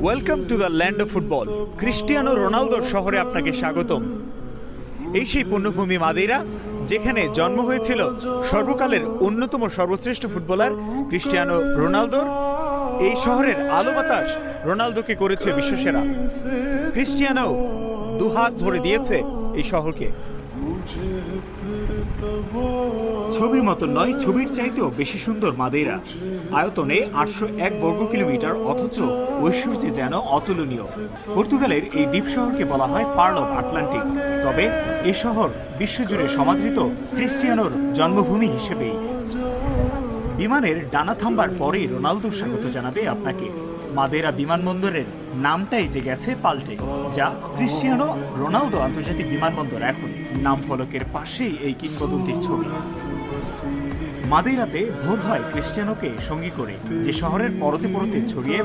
Welcome to the land of football. Cristiano রোনালদোর শহরে আপনাকে স্বাগতম। এই সেই পুণ্যভূমি মাদেইরা, যেখানে জন্ম হয়েছিল সর্বকালের অন্যতম সর্বশ্রেষ্ঠ ফুটবলার ক্রিস্টিয়ানো রোনালদোর। এই শহরের আলো বাতাস রোনালদোকে করেছে বিশ্বসেরা। ক্রিস্টিয়ানো দুহাত ভরে দিয়েছে এই শহরকে। ছবির মতো নয়, ছবির চাইতেও বেশি সুন্দর মাদেইরা। আয়তনে 801 বর্গ কিলোমিটার, অথচ ঐশ্বর্যে যেন অতুলনীয়। পর্তুগালের এই দ্বীপ শহরকে বলা হয় পার্ল অব আটলান্টিক। তবে এ শহর বিশ্বজুড়ে সমাদৃত ক্রিস্টিয়ানোর জন্মভূমি হিসেবেই। বিমানের ডানা থামবার পরেই রোনালদো স্বাগত জানাবে আপনাকে। মাদেইরা বিমানবন্দরের নামটাই যে গেছে পাল্টে, যা ক্রিস্টিয়ানো রোনালদো আন্তর্জাতিক বিমানবন্দর। এখন নাম ফলকের পাশেই এই কিংবদন্তির ছবি। মাদেইরাতে ভোর হয় ক্রিস্টিয়ানোকে সঙ্গী করে, যে শহরের পরতে পরতে ছড়িয়ে